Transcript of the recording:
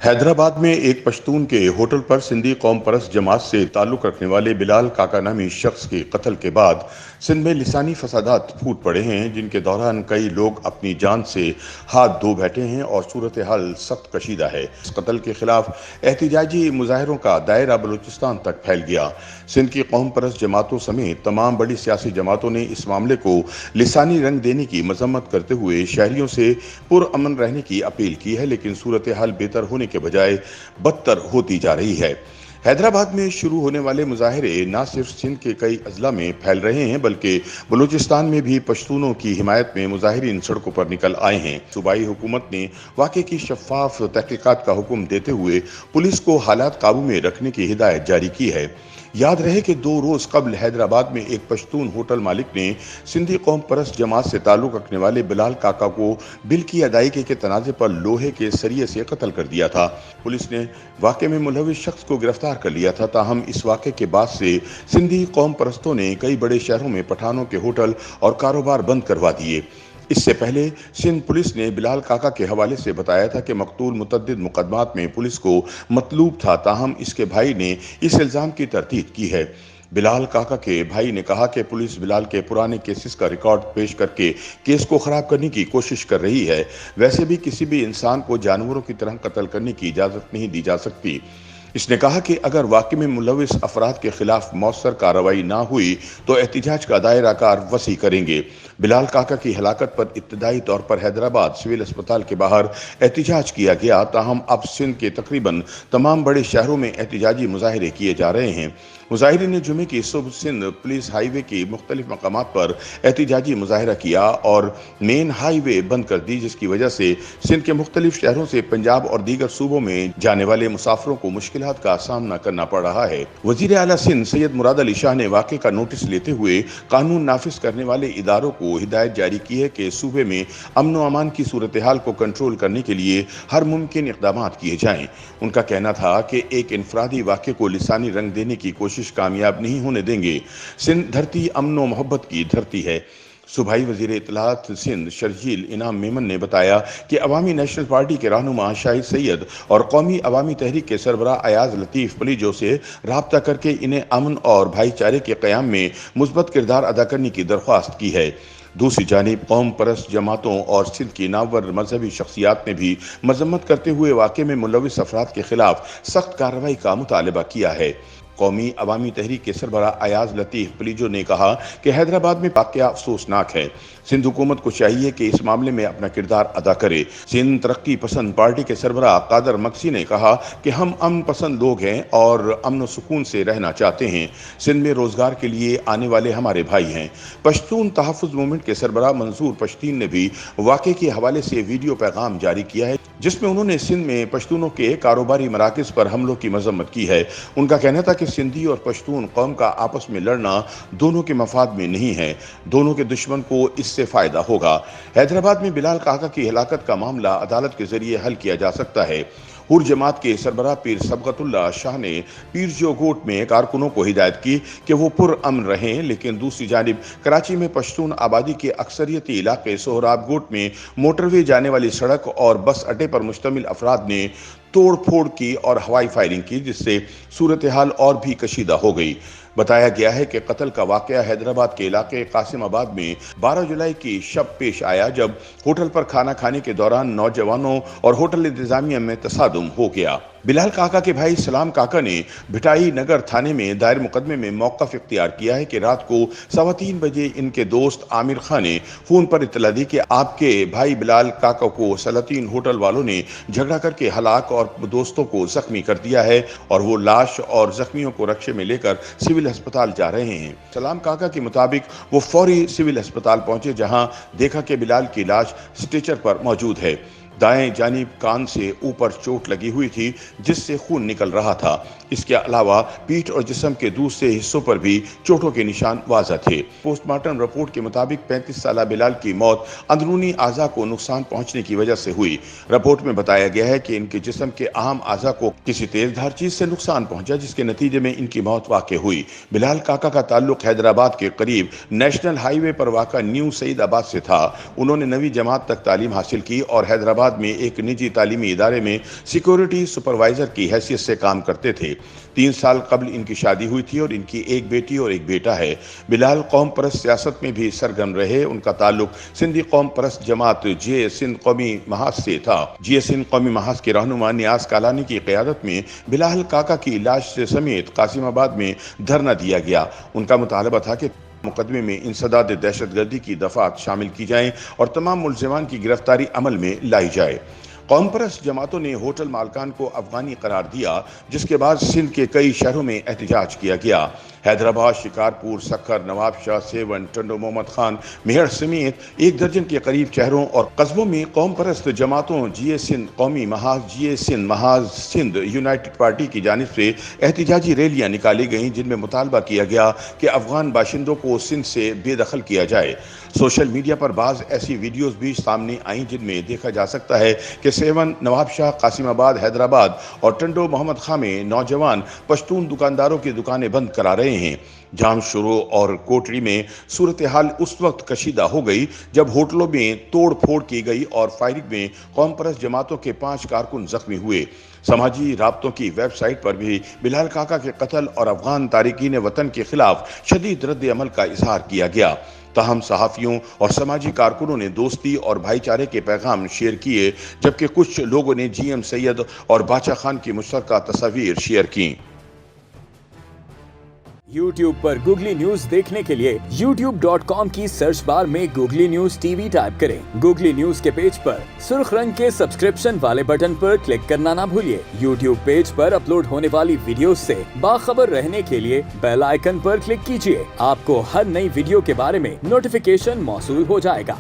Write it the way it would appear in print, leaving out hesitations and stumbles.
حیدرآباد میں ایک پشتون کے ہوٹل پر سندھی قوم پرست جماعت سے تعلق رکھنے والے بلال کاکا نامی شخص کے قتل کے بعد سندھ میں لسانی فسادات پھوٹ پڑے ہیں، جن کے دوران کئی لوگ اپنی جان سے ہاتھ دھو بیٹھے ہیں اور صورتحال سخت کشیدہ ہے۔ اس قتل کے خلاف احتجاجی مظاہروں کا دائرہ بلوچستان تک پھیل گیا۔ سندھ کی قوم پرست جماعتوں سمیت تمام بڑی سیاسی جماعتوں نے اس معاملے کو لسانی رنگ دینے کی مذمت کرتے ہوئے شہریوں سے پرامن رہنے کی اپیل کی ہے، لیکن صورتحال بہتر ہونے کے بجائے بدتر ہوتی جا رہی ہے۔ حیدرآباد میں شروع ہونے والے مظاہرے نہ صرف سندھ کے کئی اضلاع میں پھیل رہے ہیں بلکہ بلوچستان میں بھی پشتونوں کی حمایت میں مظاہرین سڑکوں پر نکل آئے ہیں۔ صوبائی حکومت نے واقعے کی شفاف تحقیقات کا حکم دیتے ہوئے پولیس کو حالات قابو میں رکھنے کی ہدایت جاری کی ہے۔ یاد رہے کہ 2 روز قبل حیدرآباد میں ایک پشتون ہوٹل مالک نے سندھی قوم پرست جماعت سے تعلق رکھنے والے بلال کاکا کو بل کی ادائیگی کے تنازع پر لوہے کے سریے سے قتل کر دیا تھا۔ پولیس نے واقعے میں ملوث شخص کو گرفتار کر لیا تھا، تاہم اس واقعے کے بعد سے سندھی قوم پرستوں نے کئی بڑے شہروں میں پٹھانوں کے ہوٹل اور کاروبار بند کروا دیے۔ اس سے پہلے سندھ پولیس نے بلال کاکا کے حوالے سے بتایا تھا کہ مقتول متعدد مقدمات میں پولیس کو مطلوب تھا، تاہم اس کے بھائی نے اس الزام کی تردید کی ہے۔ بلال کاکا کے بھائی نے کہا کہ پولیس بلال کے پرانے کیسز کا ریکارڈ پیش کر کے کیس کو خراب کرنے کی کوشش کر رہی ہے۔ ویسے بھی کسی بھی انسان کو جانوروں کی طرح قتل کرنے کی اجازت نہیں دی جا سکتی۔ اس نے کہا کہ اگر واقعے میں ملوث افراد کے خلاف مؤثر کارروائی نہ ہوئی تو احتجاج کا دائرہ کار وسیع کریں گے۔ بلال کاکا کی ہلاکت پر ابتدائی طور پر حیدرآباد سول اسپتال کے باہر احتجاج کیا گیا، تاہم اب سندھ کے تقریباً تمام بڑے شہروں میں احتجاجی مظاہرے کیے جا رہے ہیں۔ مظاہرین نے جمعے کی صبح سندھ پولیس ہائی وے کی مختلف مقامات پر احتجاجی مظاہرہ کیا اور مین ہائی وے بند کر دی، جس کی وجہ سے سندھ کے مختلف شہروں سے پنجاب اور دیگر صوبوں میں جانے والے مسافروں کو مشکلات کا سامنا کرنا پڑ رہا ہے۔ وزیر اعلیٰ سندھ سید مراد علی شاہ نے واقعے کا نوٹس لیتے ہوئے قانون نافذ کرنے والے اداروں کو ہدایت جاری کی ہے کہ صوبے میں امن و امان کی صورتحال کو کنٹرول کرنے کے لیے ہر ممکن اقدامات کیے جائیں۔ ان کا کہنا تھا کہ ایک انفرادی واقعے کو لسانی رنگ دینے کی کوشش کامیاب نہیں ہونے دیں گے۔ سندھ دھرتی امن و محبت کی دھرتی ہے۔ صوبائی وزیر اطلاعات سندھ شرجیل انعام میمن نے بتایا کہ عوامی نیشنل پارٹی کے رہنما شاہد سید اور قومی عوامی تحریک کے سربراہ ایاز لطیف پلیجو سے رابطہ کر کے انہیں امن اور بھائی چارے کے قیام میں مثبت کردار ادا کرنے کی درخواست کی ہے۔ دوسری جانب قوم پرست جماعتوں اور سندھ کی نامور مذہبی شخصیات نے بھی مذمت کرتے ہوئے واقعے میں ملوث افراد کے خلاف سخت کارروائی کا مطالبہ کیا ہے۔ قومی عوامی تحریک کے سربراہ ایاز لطیف پلیجو نے کہا کہ حیدرآباد میں واقعہ افسوسناک ہے۔ سندھ حکومت کو چاہیے کہ اس معاملے میں اپنا کردار ادا کرے۔ سندھ ترقی پسند پارٹی کے سربراہ قادر مکسی نے کہا کہ ہم امن پسند لوگ ہیں اور امن و سکون سے رہنا چاہتے ہیں۔ سندھ میں روزگار کے لیے آنے والے ہمارے بھائی ہیں۔ پشتون تحفظ موومنٹ کے سربراہ منظور پشتین نے بھی واقعے کے حوالے سے ویڈیو پیغام جاری کیا ہے، جس میں انہوں نے سندھ میں پشتونوں کے کاروباری مراکز پر حملوں کی مذمت کی ہے۔ ان کا کہنا تھا کہ سندھی اور پشتون قوم کا آپس میں لڑنا دونوں کے مفاد میں نہیں ہے، دونوں کے دشمن کو اس سے فائدہ ہوگا۔ حیدرآباد میں بلال کاکا کی ہلاکت کا معاملہ عدالت کے ذریعے حل کیا جا سکتا ہے۔ حر جماعت کے سربراہ پیر سبقت اللہ شاہ نے پیر جو گوٹ میں کارکنوں کو ہدایت کی کہ وہ پرامن رہیں، لیکن دوسری جانب کراچی میں پشتون آبادی کے اکثریتی علاقے سہراب گوٹ میں موٹر وے جانے والی سڑک اور بس اڈے پر مشتمل افراد نے توڑ پھوڑ کی اور ہوائی فائرنگ کی، جس سے صورتحال اور بھی کشیدہ ہو گئی۔ بتایا گیا ہے کہ قتل کا واقعہ حیدرآباد کے علاقے قاسم آباد میں 12 جولائی کی شب پیش آیا، جب ہوٹل پر کھانا کھانے کے دوران نوجوانوں اور ہوٹل انتظامیہ میں تصادم ہو گیا۔ بلال کاکا کے بھائی سلام کاکا نے بھٹائی نگر تھانے میں دائر مقدمے میں موقف اختیار کیا ہے کہ رات کو 3:15 بجے ان کے دوست عامر خان نے فون پر اطلاع دی کہ آپ کے بھائی بلال کاکا کو سلاطین ہوٹل والوں نے جھگڑا کر کے ہلاک اور دوستوں کو زخمی کر دیا ہے اور وہ لاش اور زخمیوں کو رکشے میں لے کر سول ہسپتال جا رہے ہیں۔ سلام کاکا کے مطابق وہ فوری سول ہسپتال پہنچے، جہاں دیکھا کہ بلال کی لاش سٹریچر پر موجود ہے۔ دائیں جانب کان سے اوپر چوٹ لگی ہوئی تھی، جس سے خون نکل رہا تھا۔ اس کے علاوہ پیٹھ اور جسم کے دوسرے حصوں پر بھی چوٹوں کے نشان واضح تھے۔ پوسٹ مارٹم رپورٹ کے مطابق 35 سالہ بلال کی موت اندرونی اعضاء کو نقصان پہنچنے کی وجہ سے ہوئی۔ رپورٹ میں بتایا گیا ہے کہ ان کے جسم کے اہم اعضاء کو کسی تیز دھار چیز سے نقصان پہنچا، جس کے نتیجے میں ان کی موت واقع ہوئی۔ بلال کاکا کا تعلق حیدرآباد کے قریب نیشنل ہائی وے پر واقع نیو سعید آباد سے تھا۔ انہوں نے 9ویں جماعت تک تعلیم حاصل کی اور حیدرآباد آباد میں ایک نجی تعلیمی ادارے میں سیکورٹی سپروائزر کی حیثیت سے کام کرتے تھے۔ 3 سال قبل ان کی شادی ہوئی تھی اور ان کی ایک بیٹی اور ایک بیٹا ہے۔ بلال قوم پرست سیاست میں بھی سرگرم رہے۔ ان کا تعلق سندھی قوم پرست جماعت جے سندھ قومی محاذ سے تھا۔ جے سندھ قومی محاذ کے رہنما نیاز کالانی کی قیادت میں بلال کاکا کی لاش سمیت قاسم آباد میں دھرنا دیا گیا۔ ان کا مطالبہ تھا کہ مقدمے میں انسداد دہشت گردی کی دفعات شامل کی جائیں اور تمام ملزمان کی گرفتاری عمل میں لائی جائے۔ قوم پرست جماعتوں نے ہوٹل مالکان کو افغانی قرار دیا، جس کے بعد سندھ کے کئی شہروں میں احتجاج کیا گیا۔ حیدرآباد، شکارپور، سکھر، نواب شاہ، سیون، ٹنڈو محمد خان، میہر سمیت 1 درجن کے قریب شہروں اور قصبوں میں قوم پرست جماعتوں جے سندھ قومی محاذ، جے سندھ محاذ سندھ یونائٹڈ پارٹی کی جانب سے احتجاجی ریلیاں نکالی گئیں، جن میں مطالبہ کیا گیا کہ افغان باشندوں کو سندھ سے بے دخل کیا جائے۔ سوشل میڈیا پر بعض ایسی ویڈیوز بھی سامنے آئیں جن میں دیکھا جا سکتا ہے کہ سیون، نواب شاہ، قاسم آباد، حیدرآباد اور ٹنڈو محمد خان میں نوجوان پشتون دکانداروں کی دکانیں بند کرا رہے ہیں۔ جام شروع اور کوٹری میں صورتحال اس وقت کشیدہ ہو گئی جب ہوٹلوں میں توڑ پھوڑ کی گئی اور فائرنگ میں قوم پرست جماعتوں کے 5 کارکن زخمی ہوئے۔ سماجی رابطوں کی ویب سائٹ پر بھی بلال کاکا کے قتل اور افغان تارکین وطن کے خلاف شدید رد عمل کا اظہار کیا گیا۔ تاہم صحافیوں اور سماجی کارکنوں نے دوستی اور بھائی چارے کے پیغام شیئر کیے، جبکہ کچھ لوگوں نے جی ایم سید اور باچا خان کی مشترکہ تصاویر شیئر کیں۔ یوٹیوب پر گوگلی نیوز دیکھنے کے لیے youtube.com کی سرچ بار میں googly news T V type کریں۔ گوگلی نیوز کے پیج پر سرخ رنگ کے سبسکرپشن والے بٹن پر کلک کرنا نہ بھولیے۔ یوٹیوب پیج پر اپلوڈ ہونے والی ویڈیوز سے باخبر رہنے کے لیے بیل آئیکن پر کلک کیجیے۔ آپ کو ہر نئی ویڈیو کے بارے میں نوٹیفیکیشن موصول ہو جائے گا۔